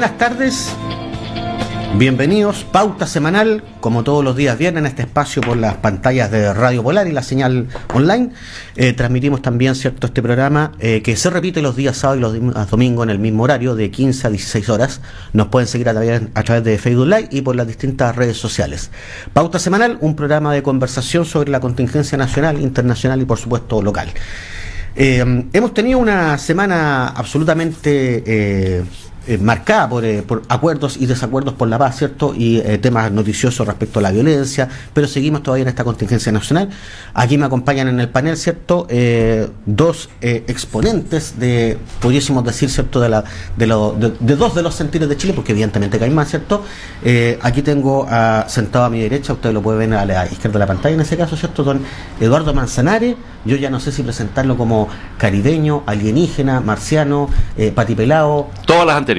Buenas tardes, bienvenidos, pauta semanal, como todos los días viernes en este espacio por las pantallas de Radio Polar y la señal online. Transmitimos también, cierto, este programa que se repite los días sábados y los domingos en el mismo horario, de 15 a 16 horas. Nos pueden seguir a través de Facebook Live y por las distintas redes sociales. Pauta semanal, un programa de conversación sobre la contingencia nacional, internacional y por supuesto local. Hemos tenido una semana absolutamente marcada por acuerdos y desacuerdos por la paz, ¿cierto? Y temas noticiosos respecto a la violencia, pero seguimos todavía en esta contingencia nacional. Aquí me acompañan en el panel, ¿cierto? Dos exponentes de, pudiésemos decir, ¿cierto? De dos de los sentires de Chile, porque evidentemente hay más, ¿cierto? Aquí tengo sentado a mi derecha, ustedes lo pueden ver a la izquierda de la pantalla en ese caso, ¿cierto? Don Eduardo Manzanares. Yo ya no sé si presentarlo como caribeño, alienígena, marciano, patipelao. Todas las anteriores.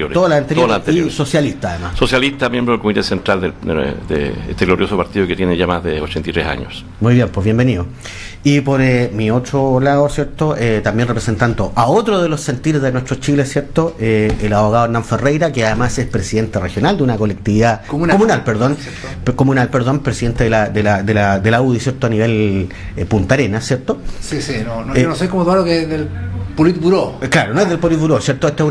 Y socialista, además. Socialista, miembro del Comité Central de este glorioso partido que tiene ya más de 83 años. Muy bien, pues bienvenido. Y por mi otro lado, ¿cierto? También representando a otro de los sentires de nuestro Chile, ¿cierto? El abogado Hernán Ferreira, que además es presidente regional de una colectividad comunal, presidente de la UDI, ¿cierto? A nivel Punta Arenas, ¿cierto? Sí, yo no soy como Eduardo, que es del Politburó. Claro, no es del Politburó, ¿cierto? Esta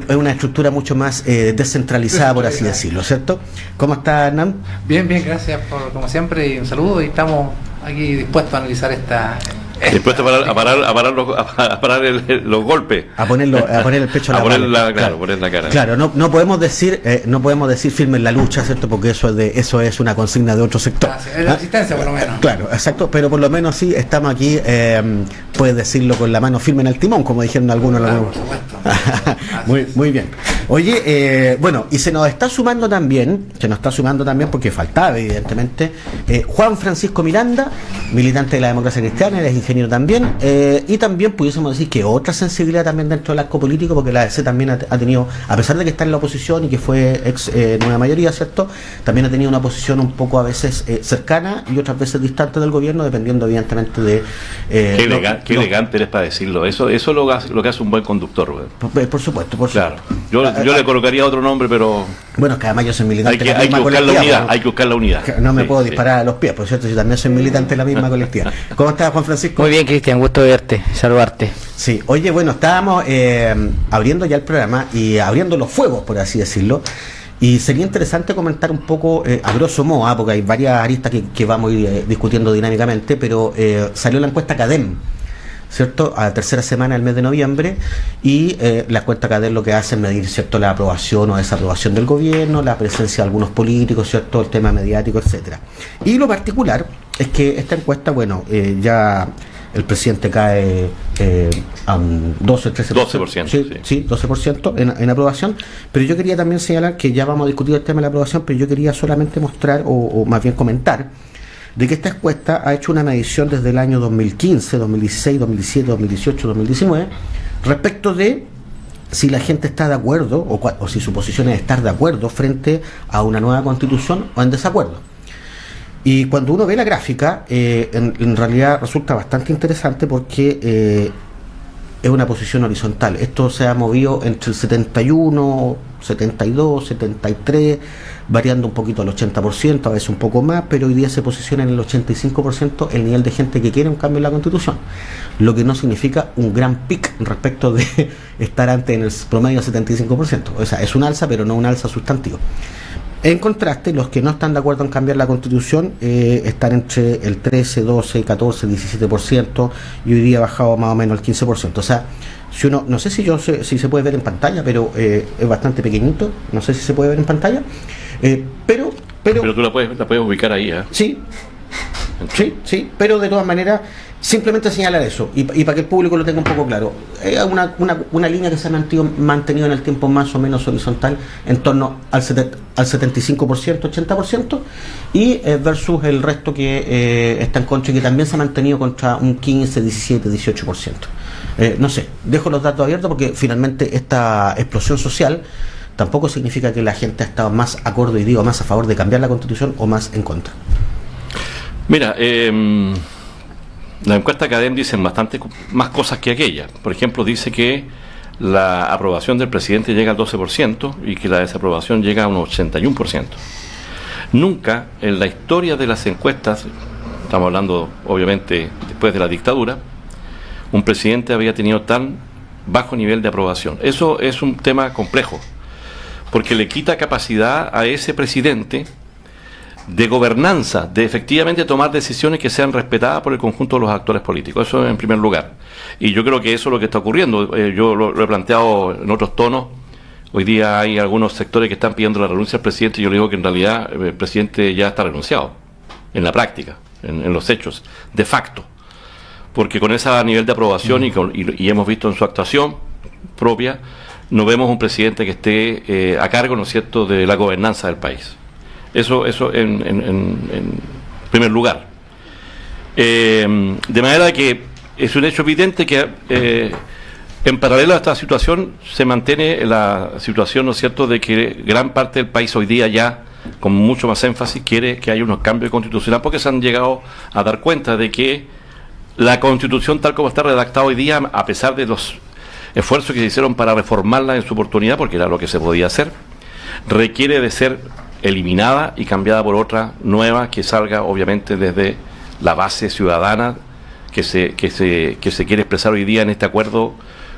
es una estructura mucho más descentralizada, por así decirlo, ¿cierto? ¿Cómo está, Hernán? Bien, gracias como siempre, y un saludo, y estamos aquí dispuestos a analizar esta... Dispuesto a parar los golpes, a poner el pecho a la bala, poner la cara. Claro, no podemos decir firmen la lucha, ¿cierto? Porque eso es una consigna de otro sector. Es la resistencia, por lo menos. Claro, exacto, pero por lo menos sí estamos aquí, puedes decirlo con la mano firme en el timón, como dijeron algunos. Claro, por supuesto. muy bien. Oye, bueno, y se nos está sumando también porque faltaba, evidentemente, Juan Francisco Miranda, militante de la democracia cristiana, es ingeniero también, y también pudiésemos decir que otra sensibilidad también dentro del arco político, porque la ADC también ha tenido, a pesar de que está en la oposición y que fue nueva mayoría, ¿cierto? También ha tenido una posición un poco a veces cercana y otras veces distante del gobierno, dependiendo evidentemente de... Qué elegante eres para decirlo, eso es lo que hace un buen conductor. Por supuesto. Claro, yo le colocaría otro nombre, pero... Bueno, que además yo soy militante de la misma colectiva. Hay que buscar la unidad. No me puedo disparar a los pies, por cierto, yo también soy militante de la misma colectiva. ¿Cómo estás, Juan Francisco? Muy bien, Cristian, gusto verte, saludarte. Sí, oye, bueno, estábamos abriendo ya el programa y abriendo los fuegos, por así decirlo, y sería interesante comentar un poco, a grosso modo, porque hay varias aristas que vamos a ir discutiendo dinámicamente, pero salió la encuesta CADEM, ¿cierto? A la tercera semana del mes de noviembre, y la encuesta CADEM lo que hace es medir, ¿cierto?, la aprobación o desaprobación del gobierno, la presencia de algunos políticos, ¿cierto?, el tema mediático, etcétera. Y lo particular es que esta encuesta, bueno, ya el presidente cae a un 12%. Sí, 12% en aprobación, pero yo quería también señalar que ya vamos a discutir el tema de la aprobación, pero yo quería solamente mostrar, o más bien comentar, de que esta encuesta ha hecho una medición desde el año 2015, 2016, 2017, 2018, 2019, respecto de si la gente está de acuerdo, o si su posición es estar de acuerdo frente a una nueva constitución o en desacuerdo. Y cuando uno ve la gráfica, en realidad resulta bastante interesante porque es una posición horizontal. Esto se ha movido entre el 71, 72, 73, variando un poquito al 80%, a veces un poco más, pero hoy día se posiciona en el 85% el nivel de gente que quiere un cambio en la Constitución, lo que no significa un gran pic respecto de estar antes en el promedio del 75%. O sea, es un alza, pero no un alza sustantivo. En contraste, los que no están de acuerdo en cambiar la Constitución están entre el 13, 12, 14, 17%, y hoy día ha bajado más o menos al 15%. O sea, si uno, no sé si se puede ver en pantalla, pero es bastante pequeñito, no sé si se puede ver en pantalla, pero tú la puedes ubicar ahí, ¿eh? Sí, pero de todas maneras, simplemente señalar eso, y para que el público lo tenga un poco claro. Es una línea que se ha mantenido en el tiempo más o menos horizontal, en torno al 75%, 80%, y versus el resto que está en contra, y que también se ha mantenido contra un 15, 17, 18%. No sé, dejo los datos abiertos porque finalmente esta explosión social tampoco significa que la gente ha estado más acorde y digo más a favor de cambiar la Constitución o más en contra. Mira, la encuesta CADEM dice bastante más cosas que aquella. Por ejemplo, dice que la aprobación del presidente llega al 12% y que la desaprobación llega a un 81%. Nunca en la historia de las encuestas, estamos hablando obviamente después de la dictadura, un presidente había tenido tan bajo nivel de aprobación. Eso es un tema complejo, porque le quita capacidad a ese presidente de gobernanza, de efectivamente tomar decisiones que sean respetadas por el conjunto de los actores políticos. Eso en primer lugar. Y yo creo que eso es lo que está ocurriendo. Yo lo he planteado en otros tonos. Hoy día hay algunos sectores que están pidiendo la renuncia del presidente y yo le digo que en realidad el presidente ya está renunciado, en la práctica, en los hechos, de facto. Porque con ese nivel de aprobación y hemos visto en su actuación propia, no vemos un presidente que esté a cargo, ¿no es cierto?, de la gobernanza del país. Eso en primer lugar. De manera que es un hecho evidente que en paralelo a esta situación se mantiene la situación, ¿no es cierto?, de que gran parte del país hoy día ya, con mucho más énfasis, quiere que haya unos cambios constitucionales, porque se han llegado a dar cuenta de que la Constitución, tal como está redactada hoy día, a pesar de los esfuerzos que se hicieron para reformarla en su oportunidad, porque era lo que se podía hacer, requiere de ser eliminada y cambiada por otra nueva que salga obviamente desde la base ciudadana que se quiere expresar hoy día en este acuerdo,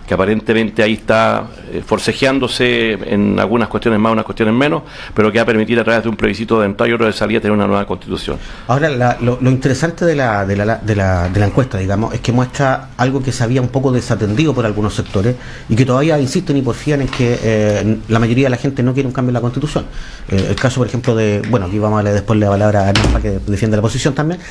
que aparentemente ahí está forcejeándose en algunas cuestiones más, unas cuestiones menos, pero que va a permitir a través de un plebiscito de entrada y otro de salida tener una nueva constitución. Ahora, lo interesante de la encuesta, digamos, es que muestra algo que se había un poco desatendido por algunos sectores y que todavía insisten y porfían en que la mayoría de la gente no quiere un cambio en la constitución. El caso, por ejemplo, aquí vamos a darle después la palabra a Hernán para que defienda la posición también,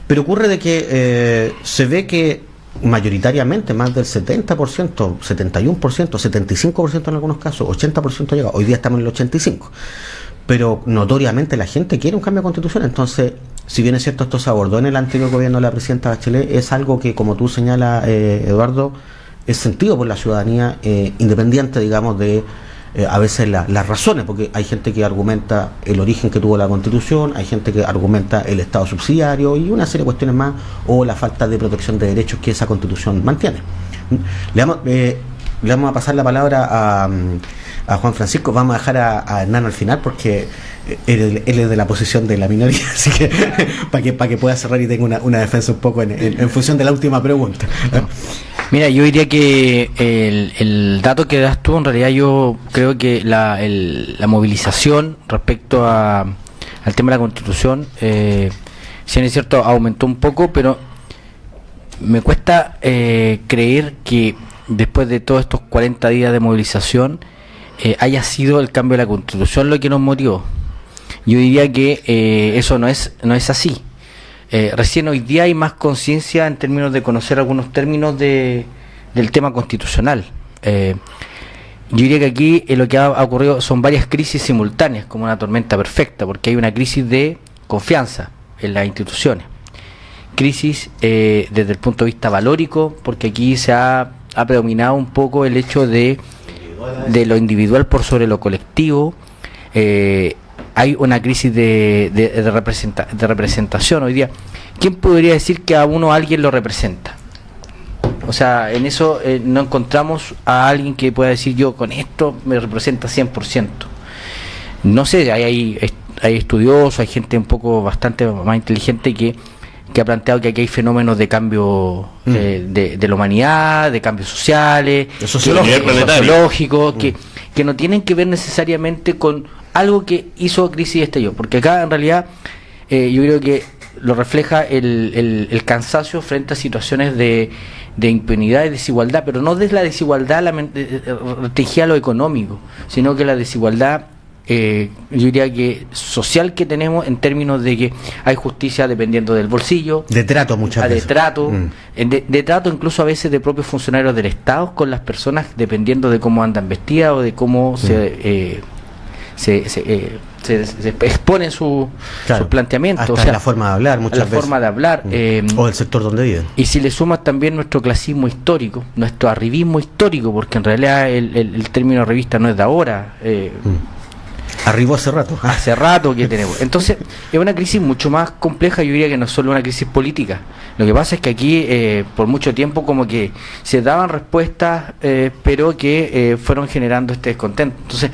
pero ocurre de que se ve que mayoritariamente más del 70%, 71%, 75% en algunos casos, 80% llega. Hoy día estamos en el 85%. Pero notoriamente la gente quiere un cambio de constitución. Entonces, si bien es cierto, esto se abordó en el anterior gobierno de la presidenta Bachelet, es algo que, como tú señalas, Eduardo, es sentido por la ciudadanía, independiente, digamos, de a veces las razones, porque hay gente que argumenta el origen que tuvo la Constitución, hay gente que argumenta el Estado subsidiario y una serie de cuestiones más, o la falta de protección de derechos que esa Constitución mantiene. Le vamos a pasar la palabra a Juan Francisco. Vamos a dejar a Hernán al final porque él es de la posición de la minoría, así que para que pueda cerrar y tenga una defensa un poco en función de la última pregunta. Mira, yo diría que el dato que das tú, en realidad yo creo que la movilización respecto al tema de la Constitución, si es cierto, aumentó un poco, pero me cuesta creer que después de todos estos 40 días de movilización haya sido el cambio de la Constitución lo que nos motivó. Yo diría que eso no es así. Recién hoy día hay más conciencia en términos de conocer algunos términos del tema constitucional. Yo diría que aquí lo que ha ocurrido son varias crisis simultáneas, como una tormenta perfecta, porque hay una crisis de confianza en las instituciones, crisis desde el punto de vista valórico, porque aquí se ha predominado un poco el hecho de lo individual por sobre lo colectivo. Hay una crisis de representación hoy día. ¿Quién podría decir que a alguien lo representa? O sea, en eso no encontramos a alguien que pueda decir yo con esto me representa 100%. No sé, hay estudiosos, hay gente un poco bastante más inteligente que ha planteado que aquí hay fenómenos de cambio de la humanidad, de cambios sociales, sociológicos, que no tienen que ver necesariamente con algo que hizo crisis y estallido, porque acá en realidad yo creo que lo refleja el cansancio frente a situaciones de impunidad y desigualdad, pero no desde la desigualdad restringida a lo económico, sino que la desigualdad yo diría que social que tenemos en términos de que hay justicia dependiendo del bolsillo, de trato muchas veces, de trato incluso a veces de propios funcionarios del Estado con las personas dependiendo de cómo andan vestidas o de cómo se exponen sus planteamientos, hasta la forma de hablar muchas veces, forma de hablar, o el sector donde viven. Y si le sumas también nuestro clasismo histórico, nuestro arribismo histórico, porque en realidad el término arribista no es de ahora, Arribó hace rato. Hace rato que tenemos. Entonces, es una crisis mucho más compleja, yo diría que no es solo una crisis política. Lo que pasa es que aquí, por mucho tiempo, como que se daban respuestas, pero que fueron generando este descontento. Entonces,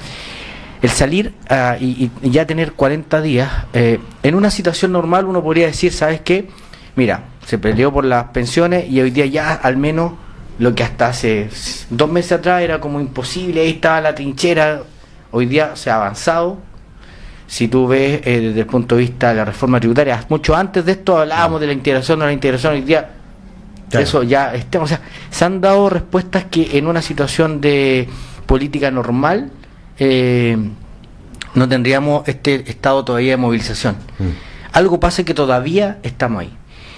el salir y ya tener 40 días, en una situación normal uno podría decir, ¿sabes qué? Mira, se peleó por las pensiones y hoy día ya al menos lo que hasta hace 2 meses atrás era como imposible, ahí estaba la trinchera. Hoy día se ha avanzado. Si tú ves desde el punto de vista de la reforma tributaria, mucho antes de esto hablábamos de la integración, hoy día eso ya está. O sea, se han dado respuestas que en una situación de política normal no tendríamos este estado todavía de movilización. Algo pasa que todavía estamos ahí.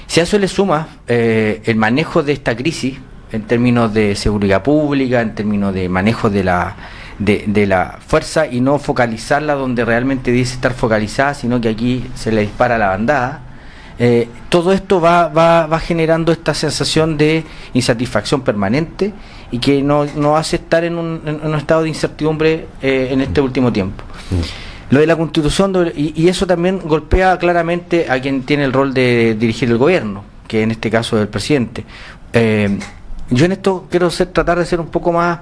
Si a eso le suma el manejo de esta crisis en términos de seguridad pública, en términos de manejo de la fuerza y no focalizarla donde realmente dice estar focalizada, sino que aquí se le dispara la bandada, todo esto va generando esta sensación de insatisfacción permanente y que nos hace estar en un estado de incertidumbre en este último tiempo. Lo de la Constitución, y eso también golpea claramente a quien tiene el rol de dirigir el gobierno, que en este caso es el presidente. Yo en esto quiero tratar de ser un poco más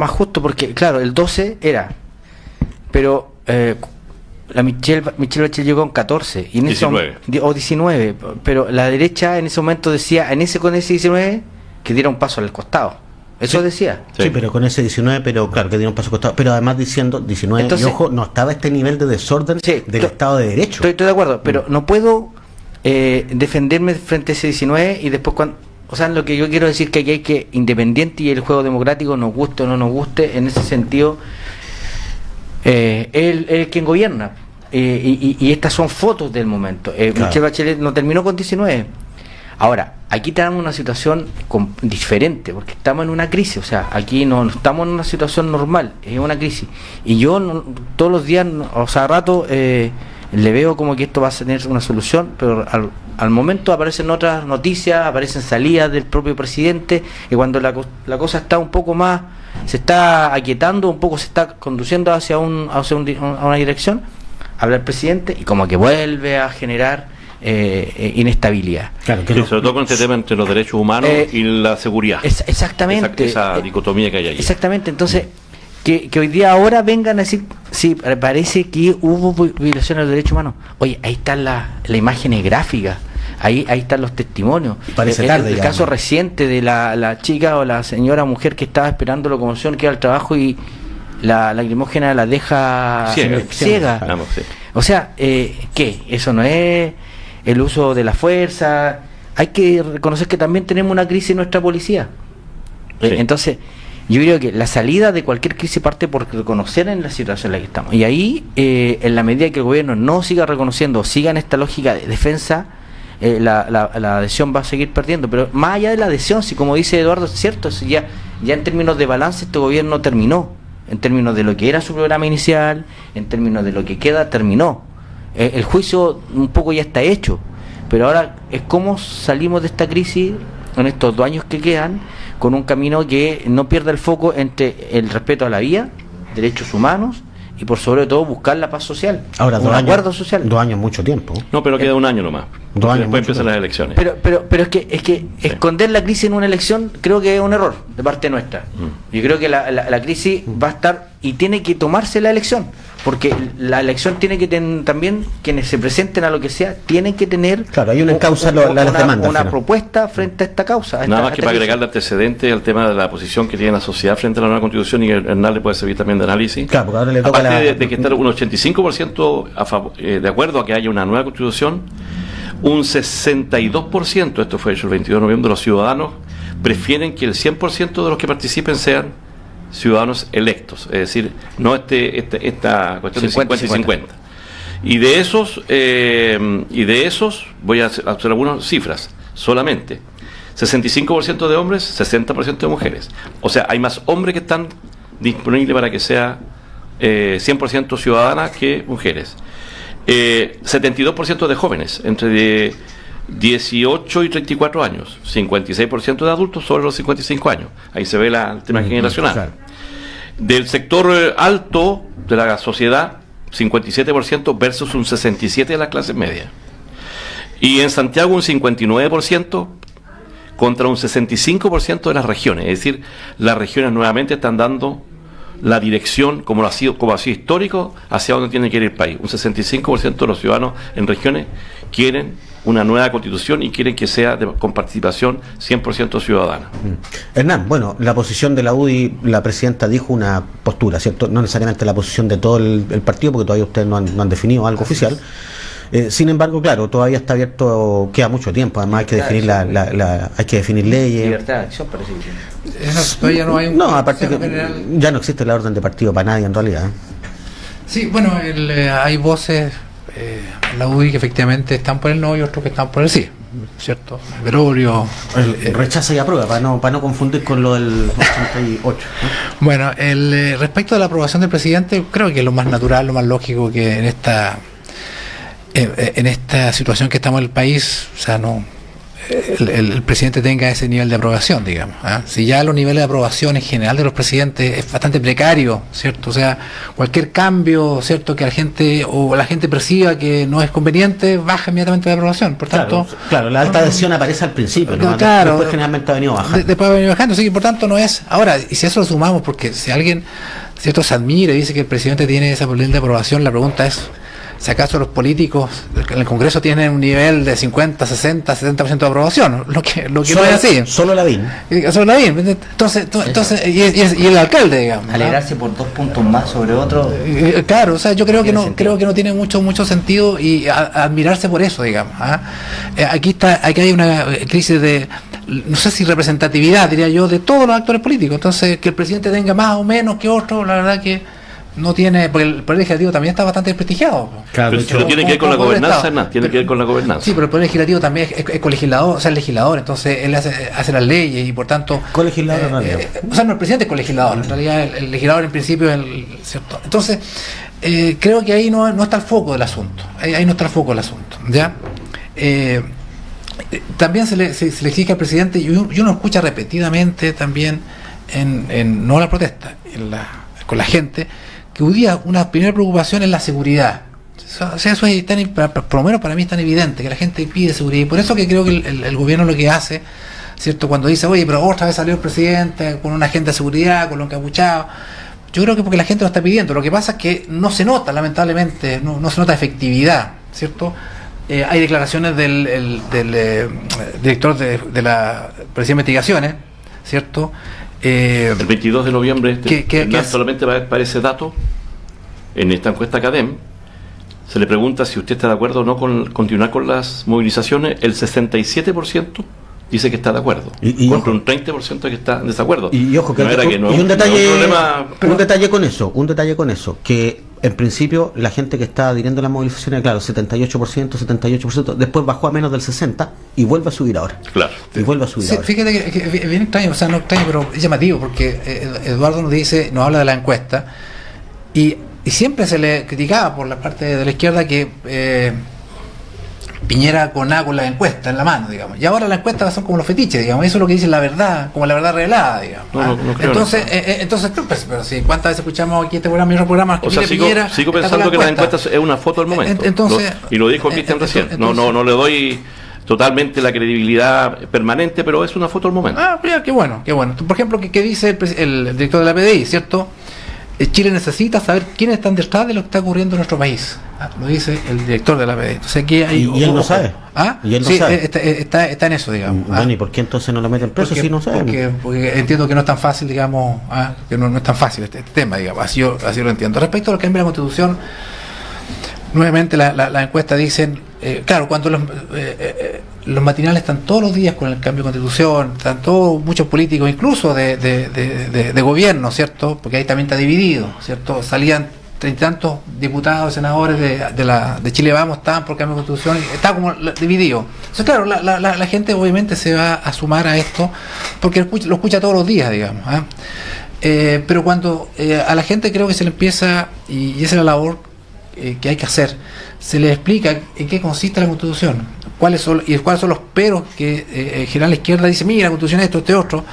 justo, porque claro, el 12 era, pero la Michelle Bachelet llegó en 14 y en 19 o 19, pero la derecha en ese momento decía, con ese 19 que diera un paso al costado. Eso sí decía. Sí, pero con ese 19, pero claro, que diera un paso al costado, pero además diciendo 19. Entonces, y ojo, no estaba este nivel de desorden del Estado de Derecho. Estoy de acuerdo, pero no puedo defenderme frente a ese 19 y después o sea, lo que yo quiero decir que aquí hay que, independiente y el juego democrático, nos guste o no nos guste, en ese sentido, él quien gobierna. Y estas son fotos del momento. Claro. Michelle Bachelet no terminó con 19. Ahora, aquí tenemos una situación diferente, porque estamos en una crisis. O sea, aquí no estamos en una situación normal, es una crisis. Y yo todos los días, o sea, a rato, le veo como que esto va a tener una solución, pero al momento aparecen otras noticias, aparecen salidas del propio presidente, y cuando la cosa está un poco más, se está aquietando, un poco se está conduciendo hacia una dirección, habla el presidente y como que vuelve a generar inestabilidad. Claro, que sobre todo con este tema entre los derechos humanos y la seguridad. Exactamente. Esa dicotomía que hay ahí. Exactamente, entonces... Que hoy día ahora vengan a decir, sí, parece que hubo violaciones de los derechos humanos. Oye, ahí están las imágenes gráficas, ahí están los testimonios. Parece tarde. El caso reciente de la chica o la señora mujer que estaba esperando locomoción, que iba al trabajo y la lacrimógena la deja ciega. Vamos, sí. O sea, ¿qué? Eso no es el uso de la fuerza. Hay que reconocer que también tenemos una crisis en nuestra policía. Sí. Entonces... yo creo que la salida de cualquier crisis parte por reconocer en la situación en la que estamos. Y ahí, en la medida que el gobierno no siga reconociendo, siga en esta lógica de defensa, la adhesión va a seguir perdiendo. Pero más allá de la adhesión, si como dice Eduardo, es cierto, si ya en términos de balance este gobierno terminó. En términos de lo que era su programa inicial, en términos de lo que queda, terminó. El juicio un poco ya está hecho. Pero ahora es cómo salimos de esta crisis en estos 2 años que quedan, con un camino que no pierda el foco entre el respeto a la vida, derechos humanos y por sobre todo buscar la paz social. Ahora, un acuerdo social. 2 años mucho tiempo. No, pero queda un año nomás. 2 años. Después empiezan las elecciones. Pero es que esconder la crisis en una elección creo que es un error de parte nuestra. Yo creo que la crisis va a estar y tiene que tomarse la elección, porque la elección tiene que también quienes se presenten a lo que sea tienen que tener, claro, hay una causa las demandas, una propuesta frente a esta causa. Nada más que para agregarle antecedente al tema de la posición que tiene la sociedad frente a la nueva Constitución, y Hernán le puede servir también de análisis. Claro, porque ahora le toca aparte de que está un 85% de acuerdo a que haya una nueva Constitución, un 62%, esto fue hecho el 22 de noviembre, de los ciudadanos prefieren que el 100% de los que participen sean ciudadanos electos, es decir, no esta cuestión de 50 y 50. Y de esos voy a hacer algunas cifras solamente. 65% de hombres, 60% de mujeres. O sea, hay más hombres que están disponibles para que sea 100% ciudadanas que mujeres. 72% de jóvenes, entre 18 y 34 años, 56% de adultos sobre los 55 años. Ahí se ve el tema generacional. Claro. Del sector alto de la sociedad, 57% versus un 67% de la clase media. Y en Santiago un 59% contra un 65% de las regiones. Es decir, las regiones nuevamente están dando la dirección, como ha sido histórico, hacia donde tiene que ir el país. Un 65% de los ciudadanos en regiones quieren una nueva constitución y quieren que sea con participación 100% ciudadana. Hernán, bueno, la posición de la UDI, la presidenta dijo una postura, ¿cierto? No necesariamente la posición de todo el partido, porque todavía ustedes no han definido algo oficial. Sin embargo, claro, todavía está abierto, queda mucho tiempo, además hay que definir hay que definir leyes. Libertad de acción, parece que todavía no hay un aparte que ya no existe la orden de partido para nadie en realidad. Sí, bueno, hay voces en la UDI que efectivamente están por el no y otros que están por el sí, ¿cierto? Verorio rechaza y aprueba, para no confundir con lo del 88, ¿no? Bueno, respecto a la aprobación del presidente, creo que es lo más natural, lo más lógico que en esta situación que estamos en el país, o sea, el presidente tenga ese nivel de aprobación, digamos. Si ya los niveles de aprobación en general de los presidentes es bastante precario, ¿cierto? O sea, cualquier cambio, ¿cierto?, que la gente perciba que no es conveniente, baja inmediatamente la aprobación. Por tanto, claro, la alta adhesión aparece al principio, ¿no? Claro, después generalmente ha venido bajando. Después ha venido bajando, sí, por tanto no es. Ahora, y si eso lo sumamos, porque si alguien, ¿cierto?, se admira y dice que el presidente tiene esa nivel de aprobación, la pregunta es, si acaso los políticos en el Congreso tienen un nivel de 50, 60, 70% de aprobación, lo que no es así. Solo Lavín. Solo Lavín. Entonces y el alcalde, digamos. Alegrarse por 2 puntos más sobre otro. Claro, o sea, yo creo que no tiene mucho sentido y admirarse por eso, digamos. Aquí hay una crisis de, no sé si representatividad, diría yo, de todos los actores políticos. Entonces, que el presidente tenga más o menos que otro, la verdad que no tiene, porque el Poder Legislativo también está bastante desprestigiado. Claro, pero tiene que ver con la gobernanza, tiene que ver con la gobernanza. Sí, pero el Poder Legislativo también es colegislador, o sea, el legislador, entonces él hace las leyes y por tanto... Colegislador en realidad. O sea, no, el presidente es colegislador, en realidad el legislador en principio es ¿cierto? Entonces, creo que ahí no está el foco del asunto, ahí no está el foco del asunto, ¿ya? También se le exige al presidente, y uno escucha repetidamente también no la protesta, con la gente, que hoy día una primera preocupación es la seguridad. O sea, eso es por lo menos para mí es tan evidente, que la gente pide seguridad, y por eso que creo que el gobierno lo que hace, ¿cierto?, cuando dice, oye, pero otra vez salió el presidente con una agenda de seguridad, con lo encapuchado, yo creo que porque la gente lo está pidiendo. Lo que pasa es que no se nota, lamentablemente, no se nota efectividad, ¿cierto? Hay declaraciones del director de la Policía de Investigaciones, ¿cierto? El 22 de noviembre, solamente para ese dato, en esta encuesta CADEM, se le pregunta si usted está de acuerdo o no con continuar con las movilizaciones. El 67% dice que está de acuerdo, contra un 30% que está en desacuerdo. Y ojo, que un detalle con eso, que en principio la gente que está adhiriendo a las movilizaciones, claro, 78%, después bajó a menos del 60% y vuelve a subir ahora. Claro. Y vuelve a subir ahora. Fíjate que es bien extraño, o sea, no extraño, pero es llamativo, porque Eduardo nos habla de la encuesta, y siempre se le criticaba por la parte de la izquierda que Piñera con la encuesta en la mano, digamos, y ahora las encuestas son como los fetiches, digamos, eso es lo que dice la verdad, como la verdad revelada, digamos. Entonces, pero sí, ¿cuántas veces escuchamos aquí este programa y otros programas? O sea, sigo pensando que las encuestas es una foto del momento. Y lo dijo Cristian recién. No le doy totalmente la credibilidad permanente, pero es una foto del momento. Ya, qué bueno. Por ejemplo, ¿qué dice el director de la PDI, ¿cierto? Chile necesita saber quiénes están detrás de lo que está ocurriendo en nuestro país. Lo dice el director de la PDI. Entonces, aquí hay, y él no sabe. Y él no sabe. Está en eso, digamos. Bueno, ¿y por qué entonces no lo meten preso si no sabe? Porque entiendo que no es tan fácil, digamos, que no es tan fácil este tema, digamos. Así lo entiendo. Respecto a lo que cambia la Constitución, nuevamente la encuesta dicen, claro, cuando los matinales están todos los días con el cambio de Constitución, están todos, muchos políticos, incluso de gobierno, ¿cierto? Porque ahí también está dividido, ¿cierto? Salían 30 y tantos diputados, senadores de Chile Vamos, estaban por cambio de Constitución, está como dividido. Entonces, claro, la gente obviamente se va a sumar a esto, porque lo escucha todos los días, digamos. Pero cuando a la gente creo que se le empieza, y esa es la labor que hay que hacer, se le explica en qué consiste la Constitución, cuáles son los peros que en general la izquierda dice, mira, la Constitución es esto, este otro,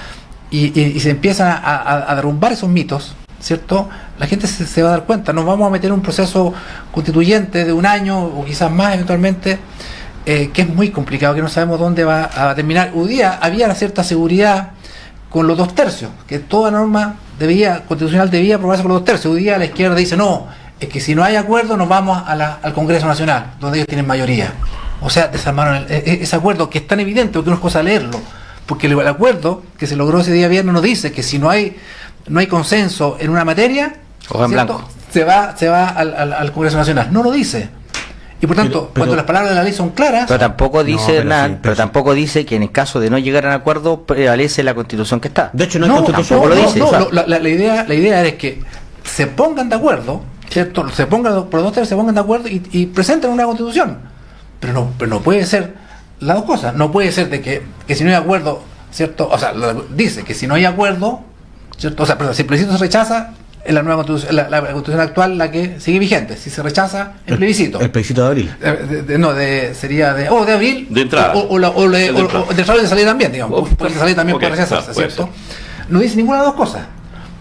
y se empiezan a derrumbar esos mitos, ¿cierto? La gente se va a dar cuenta. Nos vamos a meter en un proceso constituyente de un año o quizás más eventualmente, que es muy complicado, que no sabemos dónde va a terminar. Hoy día había una cierta seguridad con los 2/3, que toda norma constitucional debía aprobarse con los 2/3. Hoy día la izquierda dice, no, es que si no hay acuerdo nos vamos al Congreso Nacional, donde ellos tienen mayoría. O sea, desarmaron ese acuerdo, que es tan evidente, porque no es cosa leerlo, porque el acuerdo que se logró ese día viernes nos dice que si no hay consenso en una materia, hoja en blanco, se va al Congreso Nacional. No lo dice. Y por tanto, cuando las palabras de la ley son claras... Pero tampoco dice, no, Hernán, sí, pero tampoco dice que en el caso de no llegar a un acuerdo prevalece la Constitución que está. De hecho, no hay Constitución. Tampoco lo dice. La idea es que se pongan de acuerdo, ¿cierto? Por los 2/3 se pongan de acuerdo y presenten una Constitución. Pero no puede ser las dos cosas. No puede ser de que si no hay acuerdo, ¿cierto? O sea, dice que si no hay acuerdo, ¿cierto? O sea, pero si el plebiscito se rechaza, es la nueva Constitución, la Constitución actual la que sigue vigente. Si se rechaza, el plebiscito. El plebiscito de abril. Sería de abril. De entrada. O de entrada y de salida también, digamos. Porque de salida también puede rechazarse, claro, ¿cierto? No dice ninguna de las dos cosas.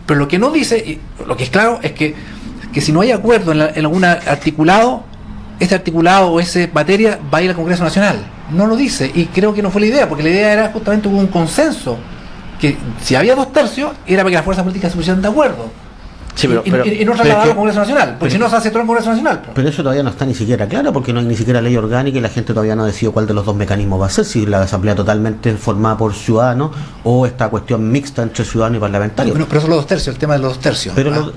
Pero lo que no dice, y lo que es claro, es que si no hay acuerdo en algún articulado, este articulado o esa materia va a ir al Congreso Nacional. No lo dice, y creo que no fue la idea, porque la idea era justamente hubo un consenso, que si había 2/3 era para que las fuerzas políticas se pusieran de acuerdo. Sí, y no trasladarlo al Congreso Nacional, porque si no se hace todo el Congreso Nacional. Pero eso todavía no está ni siquiera claro, porque no hay ni siquiera ley orgánica y la gente todavía no ha decidido cuál de los dos mecanismos va a ser, si la asamblea totalmente formada por ciudadanos o esta cuestión mixta entre ciudadanos y parlamentarios. Bueno, pero eso es los 2/3, el tema de los 2/3.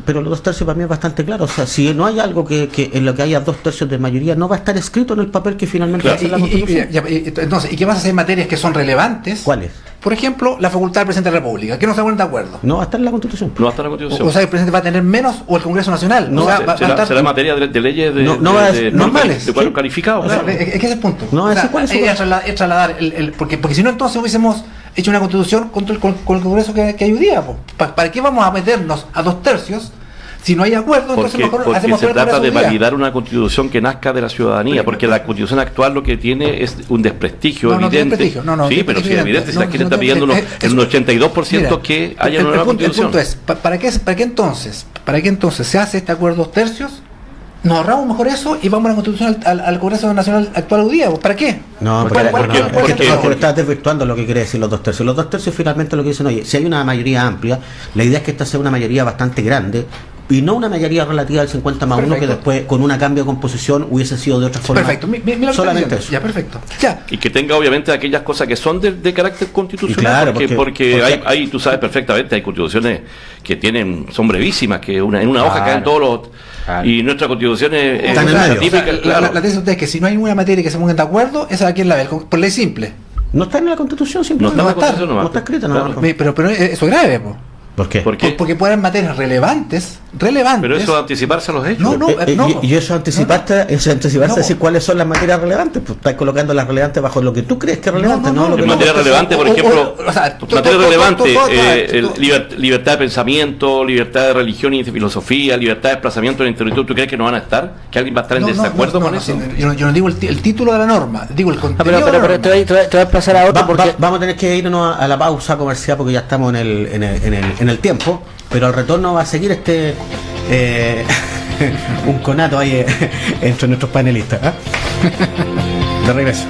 Pero los 2/3 para mí es bastante claro. O sea, si no hay algo que en lo que haya 2/3 de mayoría, no va a estar escrito en el papel que finalmente va a ser la Constitución. Entonces, ¿y qué pasa si hay materias que son relevantes? ¿Cuáles? Por ejemplo, la facultad del presidente de la República, que no se ponen de acuerdo. No va a estar en la Constitución. No va a estar en la Constitución. O sea, el presidente va a tener menos o el Congreso Nacional. No, o sea, será materia de leyes normales. De cuadro calificado. O sea, Claro. es que ese es el punto. No, o sea, ¿cuál es es trasladar porque si no, entonces hubiésemos hecho una Constitución con el Congreso que hay hoy día. ¿Para qué vamos a meternos a 2/3 si no hay acuerdo? Entonces mejor porque hacemos se fuera trata de hoy día. validar una Constitución que nazca de la ciudadanía, porque la Constitución actual lo que tiene es un desprestigio evidente. Sí, pero sí, evidente, si la gente está pidiendo un 82% que haya una nueva Constitución. El punto es, ¿para qué entonces se hace este acuerdo 2/3? Nos ahorramos mejor eso y vamos a la Constitución al Congreso Nacional actual hoy día. ¿Para qué? No, porque estás desvirtuando lo que quiere decir los 2/3. Los 2/3 finalmente lo que dicen, oye, si hay una mayoría amplia, la idea es que esta sea una mayoría bastante grande y no una mayoría relativa del 50+1 que después con una cambio de composición hubiese sido de otra forma. Perfecto, mira solamente eso. Ya, perfecto. Ya. Y que tenga obviamente aquellas cosas que son de carácter constitucional, claro, porque hay, tú sabes perfectamente, hay constituciones que son brevísimas, que en una hoja caen todos los... Y nuestra constitución es típica. La tesis es que si no hay ninguna materia que se pongan de acuerdo, esa de aquí en la por ley simple. No está en la Constitución, simplemente. No está escrita. Pero eso es grave, po. ¿Por qué? Porque pueden haber materias relevantes. Pero eso es anticiparse a los hechos. Y eso anticipaste a decir cuáles son las materias relevantes. Pues estás colocando las relevantes bajo lo que tú crees que es relevante, ¿no? En materia relevante, por ejemplo, materia relevante, libertad de pensamiento, libertad de religión y de filosofía, libertad de desplazamiento en el territorio. ¿Tú crees que no van a estar? ¿Que alguien va a estar en desacuerdo con eso? Yo no digo el título de la norma, digo el contenido. Pero te voy a pasar a otro porque vamos a tener que irnos a la pausa comercial porque ya estamos en el tiempo, pero al retorno va a seguir un conato ahí entre nuestros panelistas. De regreso.